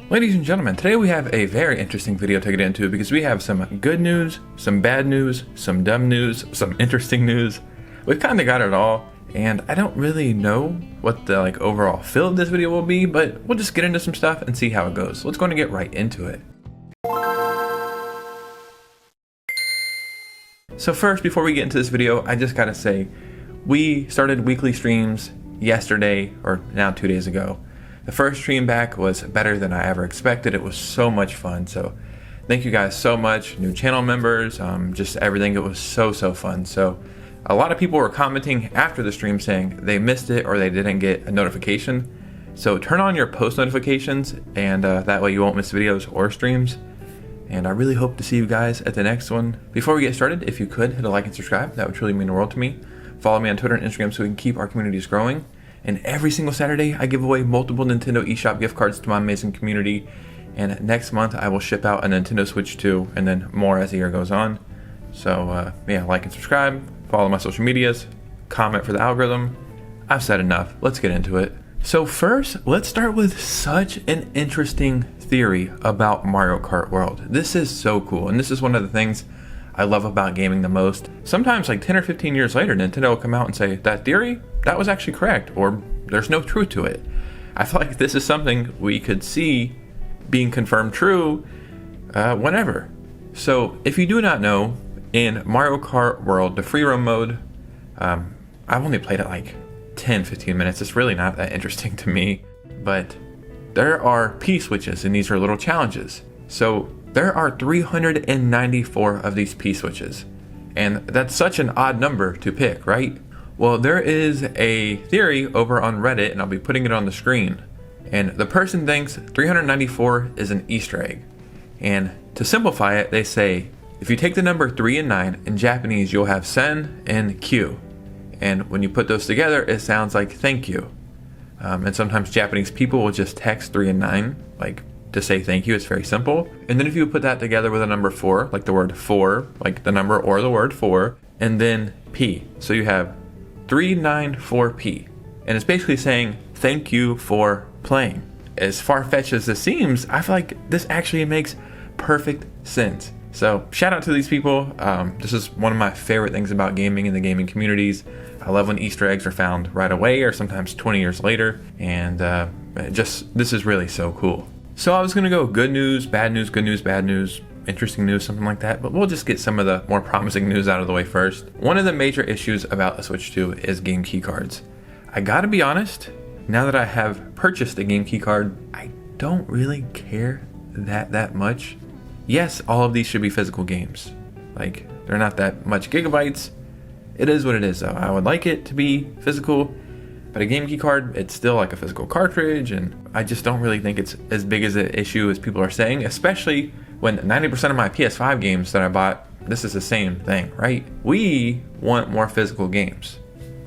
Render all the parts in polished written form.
Ladies and gentlemen, today we have a very interesting video to get into because we have some good news, some bad news, some dumb news, some interesting news. We've kind of got it all, and I don't really know what the overall feel of this video will be, but we'll just get into some stuff and see how it goes. Let's go and get right into it. So first, before we get into this video, I just gotta say, we started weekly streams yesterday, or now 2 days ago. The first stream back was better than I ever expected. It was so much fun. So thank you guys so much. New channel members, just everything. It was so fun. So a lot of people were commenting after the stream saying they missed it or they didn't get a notification. So turn on your post notifications and that way you won't miss videos or streams. And I really hope to see you guys at the next one. Before we get started, if you could hit a like and subscribe, that would truly mean the world to me. Follow me on Twitter and Instagram so we can keep our communities growing. And every single Saturday, I give away multiple Nintendo eShop gift cards to my amazing community. And next month, I will ship out a Nintendo Switch 2 and then more as the year goes on. So yeah, like and subscribe, follow my social medias, comment for the algorithm. I've said enough. Let's get into it. So first, let's start with such an interesting theory about Mario Kart World. This is so cool, and this is one of the things I love about gaming the most. Sometimes like 10 or 15 years later, Nintendo will come out and say, that theory, that was actually correct, or there's no truth to it. I feel like this is something we could see being confirmed true whenever. So if you do not know, in Mario Kart World, the free roam mode, I've only played it like 10-15 minutes. It's really not that interesting to me, but there are P-switches and these are little challenges. So there are 394 of these P-switches, and that's such an odd number to pick, right? Well, there is a theory over on Reddit, and I'll be putting it on the screen, and the person thinks 394 is an Easter egg. And to simplify it, they say, if you take the number 3 and 9, in Japanese you'll have sen and kyu, and when you put those together, it sounds like thank you. And sometimes Japanese people will just text 3 and 9, like to say thank you. It's very simple. And then if you put that together with a number 4, like the word for, like the number or the word for, and then P. So you have 394P. And it's basically saying thank you for playing. As far-fetched as this seems, I feel like this actually makes perfect sense. So shout out to these people. This is one of my favorite things about gaming and the gaming communities. I love when Easter eggs are found right away or sometimes 20 years later. And this is really so cool. So I was going to go good news, bad news, good news, bad news, interesting news, something like that. But we'll just get some of the more promising news out of the way first. One of the major issues about the Switch 2 is game key cards. I gotta be honest, now that I have purchased a game key card, I don't really care that much. Yes, all of these should be physical games. Like, they're not that much gigabytes. It is what it is though. I would like it to be physical, but a game key card, it's still like a physical cartridge, and I just don't really think it's as big as an issue as people are saying, especially when 90% of my PS5 games that I bought, this is the same thing, right? We want more physical games.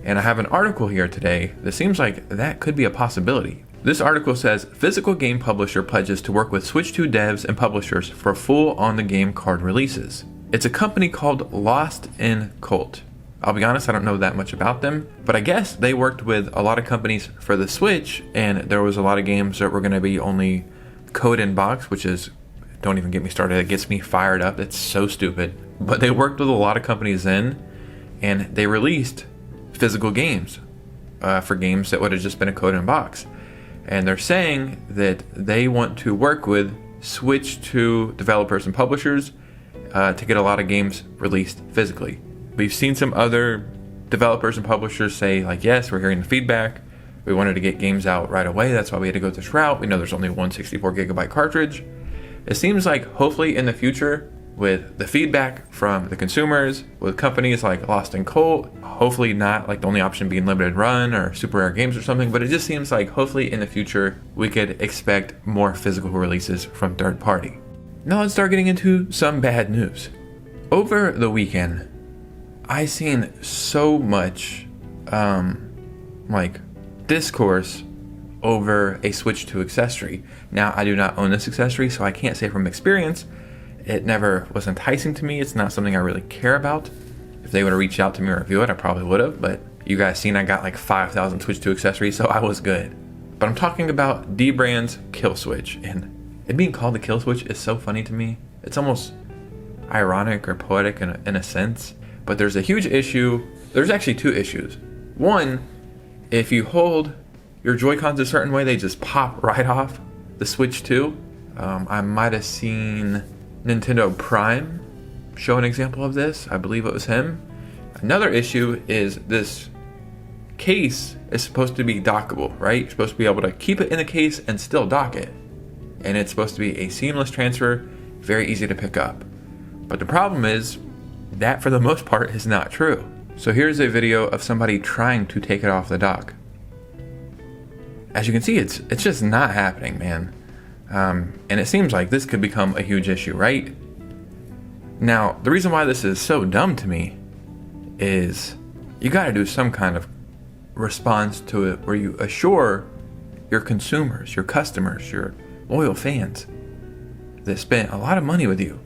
And I have an article here today that seems like that could be a possibility. This article says, physical game publisher pledges to work with Switch 2 devs and publishers for full on-the-game card releases. It's a company called Lost in Cult. I'll be honest, I don't know that much about them, but I guess they worked with a lot of companies for the Switch, and there was a lot of games that were going to be only code in box, which is, don't even get me started, it gets me fired up, it's so stupid. But they worked with a lot of companies then, and they released physical games for games that would have just been a code in box. And they're saying that they want to work with Switch 2 developers and publishers to get a lot of games released physically. We've seen some other developers and publishers say like, yes, we're hearing the feedback. We wanted to get games out right away. That's why we had to go this route. We know there's only one 64 gigabyte cartridge. It seems like hopefully in the future, with the feedback from the consumers, with companies like Lost in Cult, hopefully not like the only option being limited run or super rare games or something, but it just seems like hopefully in the future we could expect more physical releases from third party. Now let's start getting into some bad news. Over the weekend, I seen so much discourse over a Switch 2 accessory. Now I do not own this accessory, so I can't say from experience. It never was enticing to me. It's not something I really care about. If they would have reached out to me or review it, I probably would have, but you guys seen I got like 5,000 Switch 2 accessories, so I was good. But I'm talking about Brand Killswitch, and it being called the kill switch is so funny to me. It's almost ironic or poetic in a sense. But there's a huge issue. There's actually two issues. One, if you hold your Joy-Cons a certain way, they just pop right off the Switch 2. I might have seen Nintendo Prime show an example of this. I believe it was him. Another issue is this case is supposed to be dockable, right? You're supposed to be able to keep it in the case and still dock it. And it's supposed to be a seamless transfer, very easy to pick up. But the problem is that for the most part is not true. So here's a video of somebody trying to take it off the dock. As you can see, it's just not happening, man. And it seems like this could become a huge issue, right? Now, the reason why this is so dumb to me is you got to do some kind of response to it where you assure your consumers, your customers, your loyal fans that spent a lot of money with you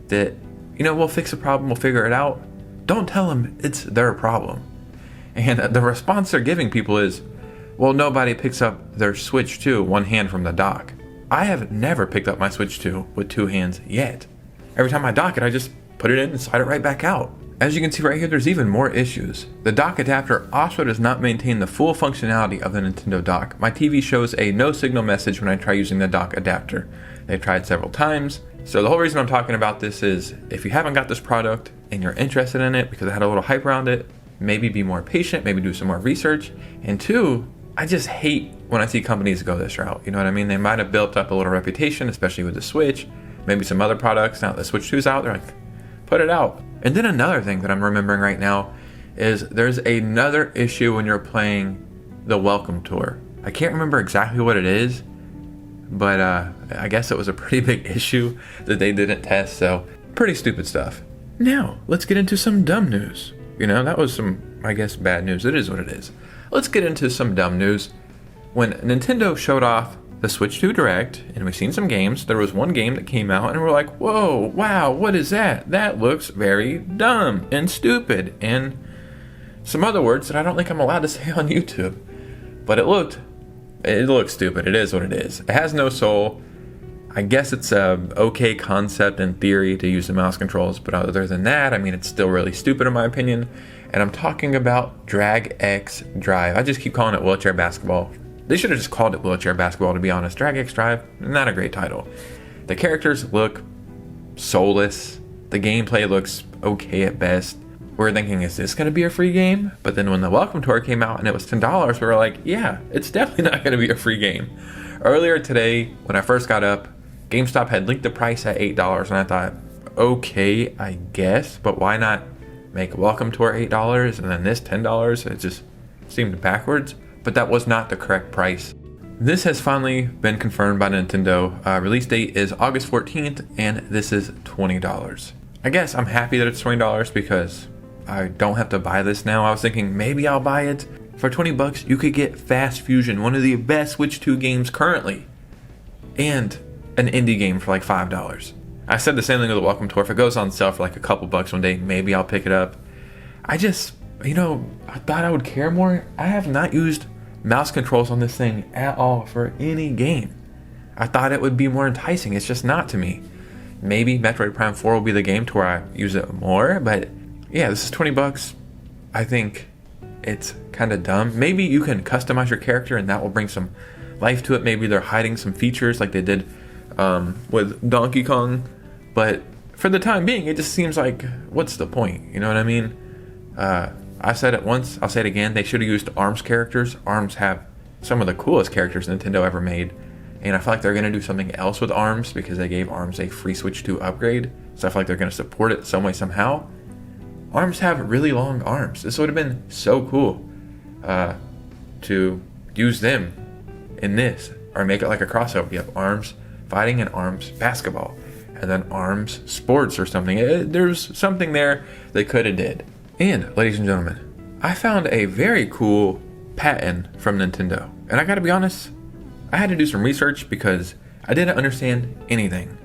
that, you know, we'll fix the problem, we'll figure it out. Don't tell them it's their problem. And the response they're giving people is, well, nobody picks up their Switch 2 one hand from the dock. I have never picked up my Switch 2 with two hands yet. Every time I dock it, I just put it in and slide it right back out. As you can see right here, there's even more issues. The dock adapter also does not maintain the full functionality of the Nintendo dock. My TV shows a no signal message when I try using the dock adapter. They've tried several times. So the whole reason I'm talking about this is if you haven't got this product and you're interested in it because I had a little hype around it, maybe be more patient, maybe do some more research. And two, I just hate when I see companies go this route. You know what I mean? They might have built up a little reputation, especially with the Switch, maybe some other products. Now that the Switch 2's out, they're like, put it out. And then another thing that I'm remembering right now is there's another issue when you're playing the Welcome Tour. I can't remember exactly what it is, but I guess it was a pretty big issue that they didn't test, so pretty stupid stuff. Now, let's get into some dumb news. You know, that was some, I guess, bad news. It is what it is. Let's get into some dumb news. When Nintendo showed off the Switch 2 Direct, and we've seen some games, there was one game that came out, and we're like, whoa, wow, what is that? That looks very dumb and stupid, and some other words that I don't think I'm allowed to say on YouTube. But it looked stupid. It is what it is. It has no soul. I guess it's a okay concept in theory to use the mouse controls, but other than that, I mean, it's still really stupid in my opinion. And I'm talking about Drag X Drive. I just keep calling it wheelchair basketball. They should have just called it wheelchair basketball, to be honest. Drag X Drive, not a great title. The characters look soulless. The gameplay looks okay at best. We're thinking, is this going to be a free game? But then when the Welcome Tour came out and it was $10, we were like, yeah, it's definitely not going to be a free game. Earlier today, when I first got up, GameStop had linked the price at $8, and I thought, okay, I guess, but why not make Welcome Tour $8 and then this $10? It just seemed backwards, but that was not the correct price. This has finally been confirmed by Nintendo. Release date is August 14th, and this is $20. I guess I'm happy that it's $20 because I don't have to buy this now. I was thinking maybe I'll buy it. For $20, you could get Fast Fusion, one of the best Switch 2 games currently, and an indie game for like $5. I said the same thing with the Welcome Tour. If it goes on sale for like a couple bucks one day, maybe I'll pick it up. I just, I thought I would care more. I have not used mouse controls on this thing at all for any game. I thought it would be more enticing. It's just not to me. Maybe Metroid Prime 4 will be the game to where I use it more, but yeah, this is $20. I think it's kind of dumb. Maybe you can customize your character and that will bring some life to it. Maybe they're hiding some features like they did with Donkey Kong, but for the time being, it just seems like, what's the point? You know what I mean? I said it once, I'll say it again. They should have used ARMS characters. ARMS have some of the coolest characters Nintendo ever made, and I feel like they're going to do something else with ARMS because they gave ARMS a free Switch 2 upgrade, so I feel like they're going to support it some way, somehow. ARMS have really long arms. This would have been so cool to use them in this, or make it like a crossover. You have ARMS fighting and ARMS basketball, and then ARMS sports or something. There's something there they could have did. And ladies and gentlemen, I found a very cool patent from Nintendo, and I gotta be honest, I had to do some research because I didn't understand anything,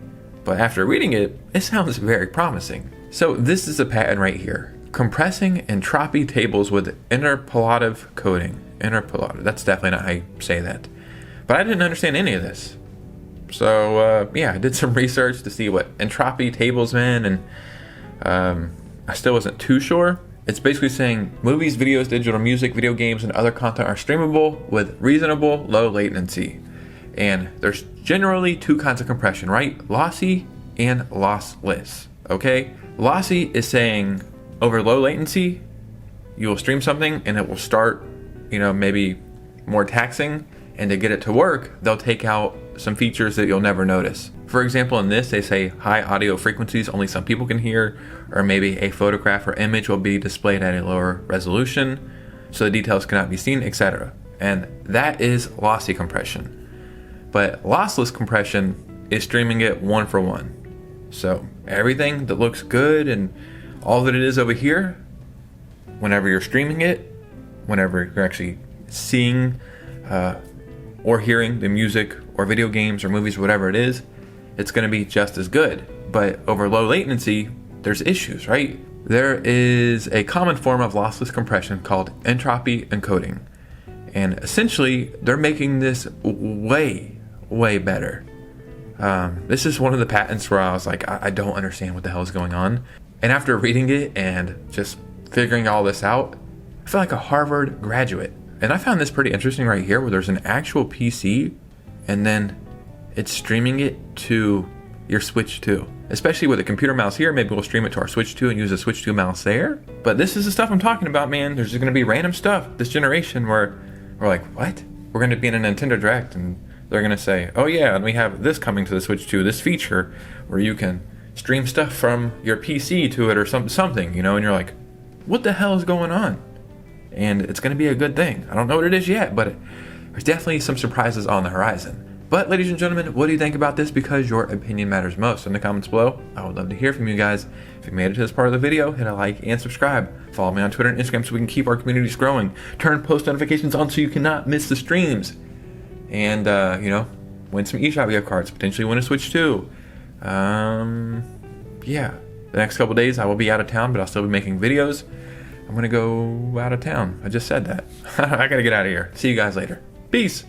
but after reading it, it sounds very promising. So this is a patent right here: compressing entropy tables with interpolative coding. Interpolative, that's definitely not how you say that, but I didn't understand any of this. So yeah, I did some research to see what entropy tables meant, and I still wasn't too sure. It's basically saying movies, videos, digital music, video games, and other content are streamable with reasonable low latency. And there's generally two kinds of compression, right? Lossy and lossless, okay? Lossy is saying over low latency, you will stream something and it will start, maybe more taxing. And to get it to work, they'll take out some features that you'll never notice. For example, in this, they say high audio frequencies only some people can hear, or maybe a photograph or image will be displayed at a lower resolution, so the details cannot be seen, etc. And that is lossy compression. But lossless compression is streaming it one for one. So everything that looks good and all that it is over here, whenever you're streaming it, whenever you're actually seeing or hearing the music or video games or movies, whatever it is, it's going to be just as good. But over low latency, there's issues, right? There is a common form of lossless compression called entropy encoding. And essentially, they're making this way, way better. This is one of the patents where I was like, I don't understand what the hell is going on. And after reading it and just figuring all this out, I feel like a Harvard graduate. And I found this pretty interesting right here, where there's an actual PC and then it's streaming it to your Switch 2. Especially with a computer mouse here, maybe we'll stream it to our Switch 2 and use a Switch 2 mouse there. But this is the stuff I'm talking about, man. There's just going to be random stuff this generation where we're like, what? We're going to be in a Nintendo Direct and they're going to say, oh yeah, and we have this coming to the Switch 2, this feature where you can stream stuff from your PC to it or something, and you're like, what the hell is going on? And it's going to be a good thing. I don't know what it is yet, but there's definitely some surprises on the horizon. But ladies and gentlemen, what do you think about this? Because your opinion matters most. In the comments below, I would love to hear from you guys. If you made it to this part of the video, hit a like and subscribe. Follow me on Twitter and Instagram so we can keep our communities growing. Turn post notifications on so you cannot miss the streams. And, win some eShop gift cards. Potentially win a Switch 2. Yeah. The next couple days I will be out of town, but I'll still be making videos. I'm going to go out of town. I just said that. I got to get out of here. See you guys later. Peace.